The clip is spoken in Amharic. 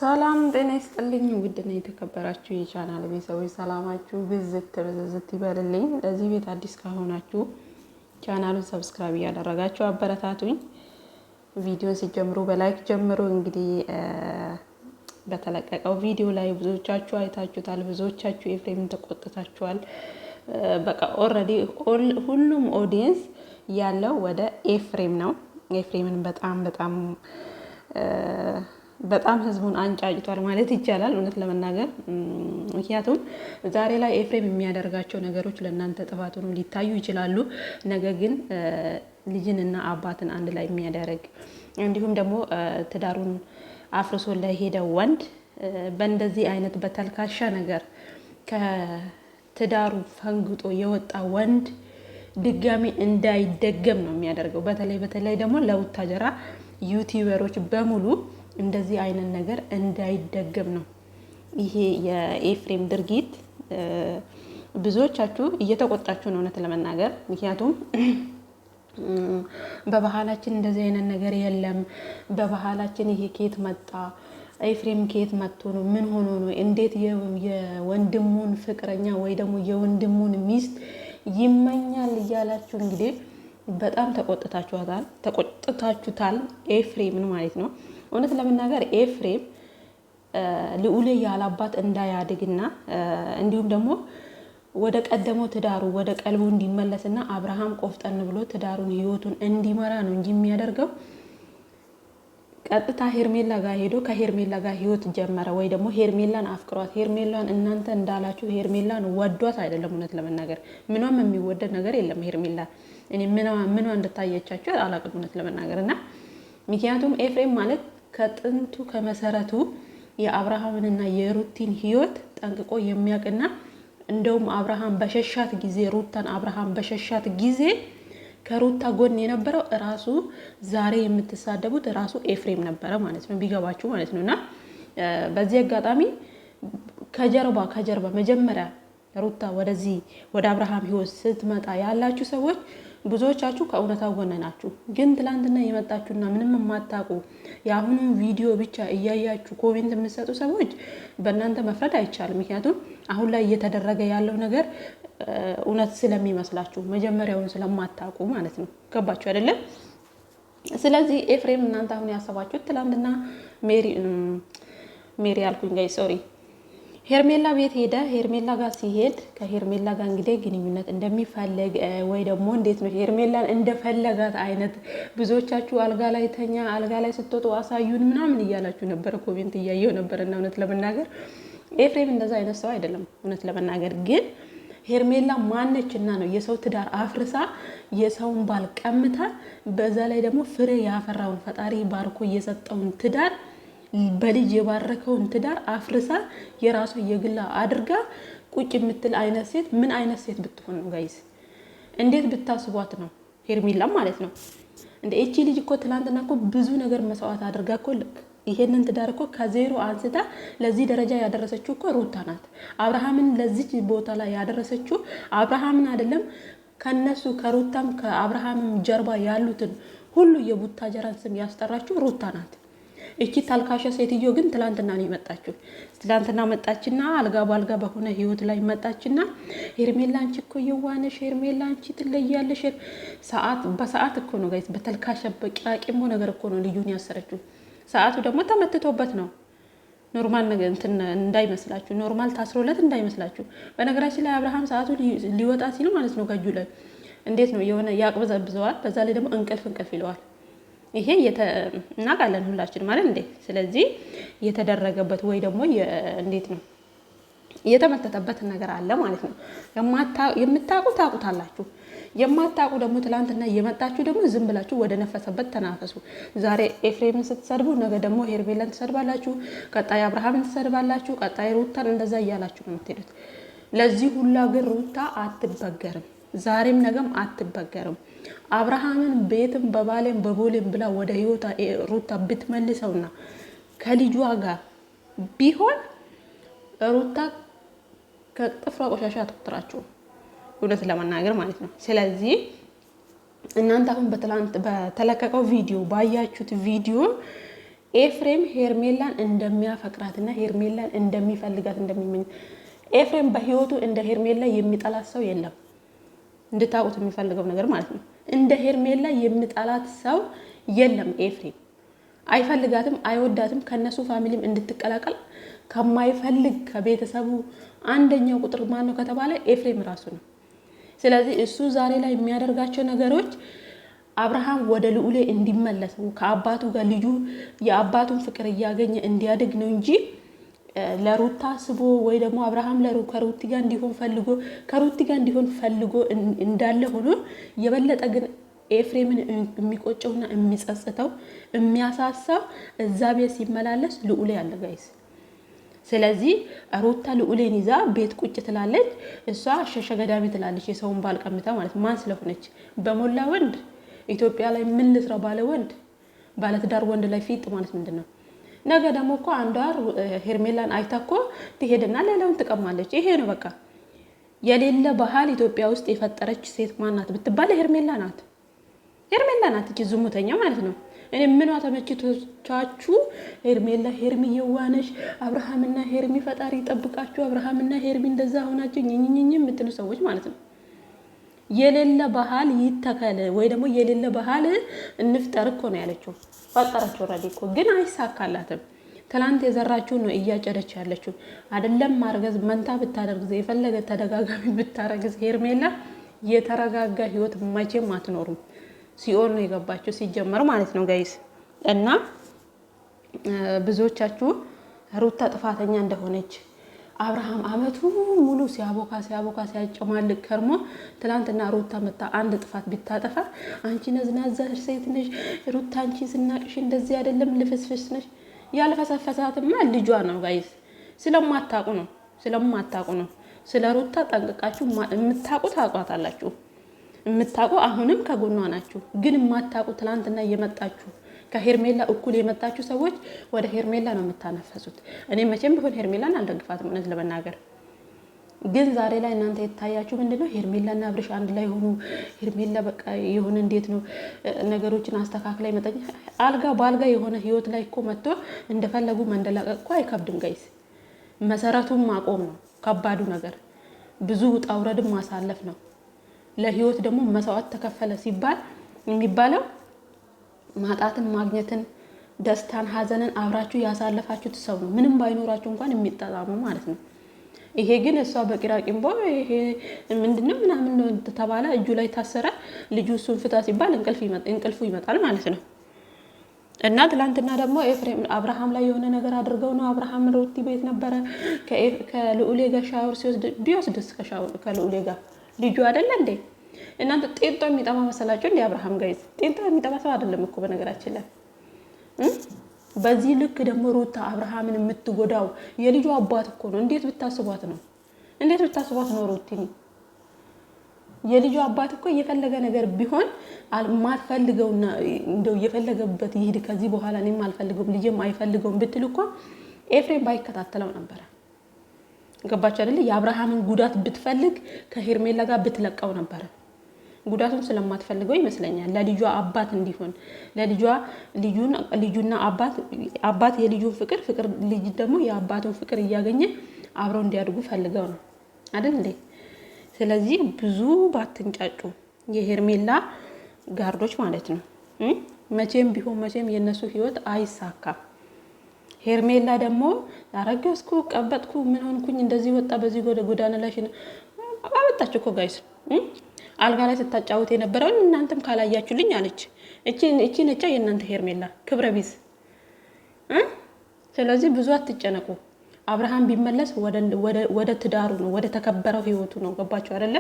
ሰላም ጤና ይስጥልኝ። ውድና የተከበራችሁ የቻናል ቤተሰቦች ሰላማችሁ ብዝት ይበልልኝ። ለዚህ ቤት አዲስ ከሆናችሁ ቻናሉን ሰብስክራይብ እያደረጋችሁ አበረታቱኝ። ቪዲዮን ሲጀምሩ በላይክ ጀምሩ። እንግዲህ በተለቀቀው ቪዲዮ ላይ ብዙዎቻችሁ አይታችሁታል፣ ብዙዎቻችሁ ኤፍሬምን ተቆጥታችኋል። በቃ ኦልሬዲ ሁሉም ኦዲየንስ ያለው ወደ ኤፍሬም ነው። ኤፍሬምን በጣም ህዝቡን አንጫጭቷል ማለት ይቻላል እውነት ለመናገር። ምክንያቱም ዛሬ ላይ ኤፍሬም የሚያደርጋቸው ነገሮች ለእናንተ ጥፋት ሆኖ ሊታዩ ይችላሉ። ነገር ግን ልጅንና አባትን አንድ ላይ የሚያደርግ እንዲሁም ደግሞ ትዳሩን አፍርሶ ላይ ሄደ ወንድ በእንደዚህ አይነት በተልካሻ ነገር ከትዳሩ ፈንግጦ የወጣ ወንድ ድጋሚ እንዳይደገም ነው የሚያደርገው። በተለይ ደግሞ ለቡታጀራ ዩቲዩበሮች በሙሉ እንደዚህ አይነት ነገር እንዳይደገም ነው ይሄ የኤፍሬም ድርጊት። ብዙዎቻችሁ እየተቆጣችሁ ነው እውነት ለመናገር። ምክንያቱም በባህላችን እንደዚህ አይነት ነገር የለም። በባህላችን ይሄ ከየት መጣ? ኤፍሬም ከየት መጥቶ ነው? ምን ሆኖ ነው? እንዴት የወንድሙን ፍቅረኛ ወይ ደግሞ የወንድሙን ሚስት ይመኛል እያላችሁ እንግዲህ በጣም ተቆጥታችሁታል ኤፍሬምን ማለት ነው። እውነት ለመናገር ኤፍሬም ልዑሌ ያላባት እንዳያድግና እንዲሁም ደግሞ ወደ ቀደመው ትዳሩ ወደ ቀልቡ እንዲመለስና አብርሃም ቆፍጠን ብሎ ትዳሩን ህይወቱን እንዲመራ ነው እንጂ የሚያደርገው ቀጥታ ሄርሜላ ጋር ሄዶ ከሄርሜላ ጋር ህይወት ጀመረ ወይ ደግሞ ሄርሜላን አፍቅሯት ሄርሜላን እናንተ እንዳላችሁ ሄርሜላን ወዷት አይደለም። እውነት ለመናገር ምንም የሚወደድ ነገር የለም ሄርሜላ። እኔ ምኗ እንደታየቻችሁ አላውቅም እውነት ለመናገር እና ምክንያቱም ኤፍሬም ማለት ከጥንቱ ከመሰረቱ የአብርሃምንና የሩቲን ህይወት ጠንቅቆ የሚያውቅና እንደውም አብርሃም በሸሻት ጊዜ ሩታን አብርሃም በሸሻት ጊዜ ከሩታ ጎን የነበረው ራሱ ዛሬ የምትሳደቡት ራሱ ኤፍሬም ነበረ ማለት ነው፣ ቢገባችሁ ማለት ነው። እና በዚህ አጋጣሚ ከጀርባ መጀመሪያ ሩታ ወደዚህ ወደ አብርሃም ህይወት ስትመጣ ያላችሁ ሰዎች ብዙዎቻችሁ ከእውነታው ጎን ናችሁ። ግን ትላንትና የመጣችሁና ምንም የማታውቁ የአሁኑን ቪዲዮ ብቻ እያያችሁ ኮሜንት የምትሰጡ ሰዎች በእናንተ መፍረድ አይቻልም። ምክንያቱም አሁን ላይ እየተደረገ ያለው ነገር እውነት ስለሚመስላችሁ መጀመሪያውን ስለማታውቁ ማለት ነው። ገባችሁ አይደለም? ስለዚህ ኤፍሬም እናንተ አሁን ያሰባችሁት ትላንትና ሜሪ አልኩኝ ጋይ ሶሪ ሄርሜላ ቤት ሄደ። ሄርሜላ ጋር ሲሄድ ከሄርሜላ ጋር እንግዲህ ግንኙነት እንደሚፈልግ ወይ ደግሞ እንዴት ነው ሄርሜላን እንደፈለጋት አይነት ብዙዎቻችሁ አልጋ ላይ ተኛ፣ አልጋ ላይ ስትወጡ አሳዩን ምናምን እያላችሁ ነበር፣ ኮሜንት እያየው ነበር። እና እውነት ለመናገር ኤፍሬም እንደዛ አይነት ሰው አይደለም። እውነት ለመናገር ግን ሄርሜላ ማነችና ነው የሰው ትዳር አፍርሳ የሰውን ባል ቀምታ፣ በዛ ላይ ደግሞ ፍሬ ያፈራውን ፈጣሪ ባርኮ የሰጠውን ትዳር በልጅ የባረከውን ትዳር አፍርሳ የራሷ የግላ አድርጋ ቁጭ የምትል አይነት ሴት ምን አይነት ሴት ብትሆን ነው ጋይስ? እንዴት ብታስቧት ነው ሄርሜላ ማለት ነው? እንደ እቺ ልጅ እኮ ትላንትና እኮ ብዙ ነገር መስዋዕት አድርጋ እኮ ይሄንን ትዳር እኮ ከዜሮ አንስታ ለዚህ ደረጃ ያደረሰችው እኮ ሩታ ናት። አብርሃምን ለዚህ ቦታ ላይ ያደረሰችው አብርሃምን አይደለም ከነሱ ከሩታም ከአብርሃምም ጀርባ ያሉትን ሁሉ የቡታጀራን ስም ያስጠራችው ሩታ ናት። እቺ ታልካሻ ሴትዮ ግን ትላንትና ነው የመጣችው። ትላንትና መጣችና አልጋ ባልጋ በሆነ ህይወት ላይ መጣችና ሄርሜላ አንቺ እኮ የዋነሽ፣ ሄርሜላ አንቺ ትለያለሽ። በሰዓት እኮ ነው ጋይስ፣ በተልካሻ በቂራቂሞ ነገር እኮ ነው ልዩን ያሰረችው። ሰዓቱ ደግሞ ተመትቶበት ነው። ኖርማል ነገር እንትን እንዳይመስላችሁ፣ ኖርማል ታስሮለት እንዳይመስላችሁ። በነገራችን ላይ አብርሃም ሰዓቱ ሊወጣ ሲል ማለት ነው ከእጁ ላይ እንዴት ነው የሆነ ያቅበዘብዘዋል። በዛ ላይ ደግሞ እንቅልፍ ይለዋል። ይሄ እናውቃለን ሁላችን ማለት እንዴ። ስለዚህ የተደረገበት ወይ ደግሞ እንዴት ነው የተመተተበት ነገር አለ ማለት ነው። የምታውቁ ታውቁታላችሁ፣ የማታውቁ ደግሞ ትላንትና እየመጣችሁ ደግሞ ዝም ብላችሁ ወደ ነፈሰበት ተናፈሱ። ዛሬ ኤፍሬምን ስትሰድቡ ነገ ደግሞ ሄርሜላን ትሰድባላችሁ፣ ቀጣይ አብርሃምን ትሰድባላችሁ፣ ቀጣይ ሩታን እንደዛ እያላችሁ ነው የምትሄዱት። ለዚህ ሁላ ግን ሩታ አትበገርም፣ ዛሬም ነገም አትበገርም። አብርሃምን ቤትም በባሌም በቦሌም ብላ ወደ ህይወታ ሩታ ብትመልሰውና ከልጇ ጋር ቢሆን ሩታ ከጥፍሯ ቆሻሻ አትቆጥራችሁ እውነት ለመናገር ማለት ነው። ስለዚህ እናንተ አሁን በተለቀቀው ቪዲዮ ባያችሁት ቪዲዮ ኤፍሬም ሄርሜላን እንደሚያፈቅራትና ሄርሜላን እንደሚፈልጋት እንደሚመኝ ኤፍሬም በህይወቱ እንደ ሄርሜላ የሚጠላት ሰው የለም። እንድታውቁት የሚፈልገው ነገር ማለት ነው። እንደ ሄርሜላ የሚጠላት ሰው የለም። ኤፍሬም አይፈልጋትም፣ አይወዳትም። ከነሱ ፋሚሊም እንድትቀላቀል ከማይፈልግ ከቤተሰቡ አንደኛው ቁጥር ማን ነው ከተባለ ኤፍሬም ራሱ ነው። ስለዚህ እሱ ዛሬ ላይ የሚያደርጋቸው ነገሮች አብርሃም ወደ ልዑሌ እንዲመለስ ከአባቱ ጋር ልጁ የአባቱን ፍቅር እያገኘ እንዲያድግ ነው እንጂ ለሩታ አስቦ ወይ ደግሞ አብርሃም ከሩቲ ጋር እንዲሆን ፈልጎ እንዳለ ሆኖ የበለጠ ግን ኤፍሬምን የሚቆጨውና የሚጸጽተው የሚያሳሳው እዛ ቤት ሲመላለስ ልዑሌ ያለ ጋይስ። ስለዚህ ሩታ ልዑሌን ይዛ ቤት ቁጭ ትላለች። እሷ ሸሸ ገዳሚ ትላለች። የሰውን ባል ቀምታ ማለት ማን ስለሆነች በሞላ ወንድ ኢትዮጵያ ላይ ምን ልስራ ባለ ወንድ ባለትዳር ወንድ ላይ ፊት ማለት ምንድን ነው? ነገ ደግሞ እኮ አንዷ ሄርሜላን አይታ እኮ ትሄድና ሌላውን ትቀማለች። ይሄ ነው በቃ የሌለ ባህል ኢትዮጵያ ውስጥ የፈጠረች ሴት ማናት ብትባል ሄርሜላ ናት። ሄርሜላ ናት እቺ ዝሙተኛ ማለት ነው። እኔ ምኗ ተመችቶቻችሁ ሄርሜላ ሄርሚ የዋነሽ አብርሃምና ሄርሚ ፈጣሪ ይጠብቃችሁ፣ አብርሃምና ሄርሚ እንደዛ ሆናችሁ ኝኝኝ የምትሉ ሰዎች ማለት ነው። የሌለ ባህል ይተከል ወይ ደግሞ የሌለ ባህል እንፍጠር እኮ ነው ያለችው። ፈጠረችው ረዲ እኮ ግን አይሳካላትም። ትላንት የዘራችውን ነው እያጨደች ያለችው። አይደለም ማርገዝ መንታ ብታደርግዝ የፈለገ ተደጋጋሚ ብታረግዝ ሄርሜላ የተረጋጋ ህይወት መቼም አትኖሩም። ሲኦል ነው የገባችሁ ሲጀመር ማለት ነው ጋይስ። እና ብዙዎቻችሁ ሩታ ጥፋተኛ እንደሆነች አብርሃም አመቱ ሙሉ ሲያቦካ ሲያጨማልቅ ከርሞ ትላንትና ሩታ መጣ አንድ ጥፋት ቢታጠፋ አንቺ ነዝናዛ ሴት ነሽ ሩታ፣ አንቺ ስናቅሽ እንደዚህ አይደለም ልፍስፍስ ነሽ። ያልፈሰፈሳትማ ልጇ ነው ጋይስ። ስለማታቁ ነው። ስለ ሩታ ጠንቅቃችሁ የምታቁ ታውቋታላችሁ። የምታቁ አሁንም ከጎኗ ናችሁ። ግን የማታቁ ትላንትና እየመጣችሁ ከሄርሜላ እኩል የመጣችሁ ሰዎች ወደ ሄርሜላ ነው የምታነፈሱት። እኔ መቼም ቢሆን ሄርሜላን አልደግፋትም እውነት ለመናገር። ግን ዛሬ ላይ እናንተ የታያችሁ ምንድነው? ሄርሜላና አብርሽ አንድ ላይ ሆኑ። ሄርሜላ በቃ የሆነ እንዴት ነው ነገሮችን አስተካክላ ይመጣኝ አልጋ በአልጋ የሆነ ህይወት ላይ እኮ መጥቶ እንደፈለጉ መንደላቀቅ እኮ አይከብድም ጋይስ። መሰረቱን ማቆም ነው ከባዱ ነገር። ብዙ ውጣ ውረድም ማሳለፍ ነው። ለህይወት ደግሞ መስዋዕት ተከፈለ ሲባል የሚባለው ማጣትን፣ ማግኘትን፣ ደስታን፣ ሀዘንን አብራችሁ ያሳለፋችሁት ሰው ነው። ምንም ባይኖራችሁ እንኳን የሚጣጣሙ ማለት ነው። ይሄ ግን እሷ በቂራቂምቦ ይሄ ምንድነው ምናምን ነው ተባለ፣ እጁ ላይ ታሰረ። ልጁ እሱን ፍታ ሲባል እንቅልፉ ይመጣል ማለት ነው። እና ትላንትና ደግሞ ኤፍሬም አብርሃም ላይ የሆነ ነገር አድርገው ነው። አብርሃም ሩቲ ቤት ነበረ ከልዑሌ ጋር ሻወር ቢወስድስ ከልዑሌ ጋር ልጁ አይደለ እንዴ? እናንተ ጤንጦ የሚጠማ መሰላችሁ እንዴ? አብርሃም ጋይዝ ጤንጦ የሚጠማ ሰው አይደለም እኮ በነገራችን ላይ። በዚህ ልክ ደግሞ ሩታ አብርሃምን የምትጎዳው የልጁ አባት እኮ ነው። እንዴት ብታስቧት ነው ሩቲኒ? የልጁ አባት እኮ የፈለገ ነገር ቢሆን ማልፈልገውና እንደው የፈለገበት ይሄድ ከዚህ በኋላ እኔም አልፈልገውም ልጅም አይፈልገውም ብትል እኮ ኤፍሬም ባይከታተለው ነበር። ገባችሁ አይደል? የአብርሃምን ጉዳት ብትፈልግ ከሄርሜላ ጋር ብትለቀው ነበር። ጉዳቱን ስለማትፈልገው ይመስለኛል ለልጇ አባት እንዲሆን ልጁና አባት የልጁን ፍቅር ልጅ ደግሞ የአባቱን ፍቅር እያገኘ አብረው እንዲያድጉ ፈልገው ነው አይደል እንዴ? ስለዚህ ብዙ ባትንጫጩ የሄርሜላ ጋርዶች ማለት ነው። መቼም የነሱ ህይወት አይሳካም። ሄርሜላ ደግሞ አረገዝኩ ቀበጥኩ ምን ሆንኩኝ እንደዚህ ወጣ በዚህ ጎዳና ላይ አመጣች እኮ ጋይስ። አልጋ ላይ ስታጫውት የነበረውን እናንተም ካላያችሁልኝ አለች። እቺ ነቻ የእናንተ ሄርሜላ ክብረ ቢስ። ስለዚህ ብዙ አትጨነቁ። አብርሃም ቢመለስ ወደ ትዳሩ ነው ወደ ተከበረው ህይወቱ ነው። ገባችሁ አይደለ?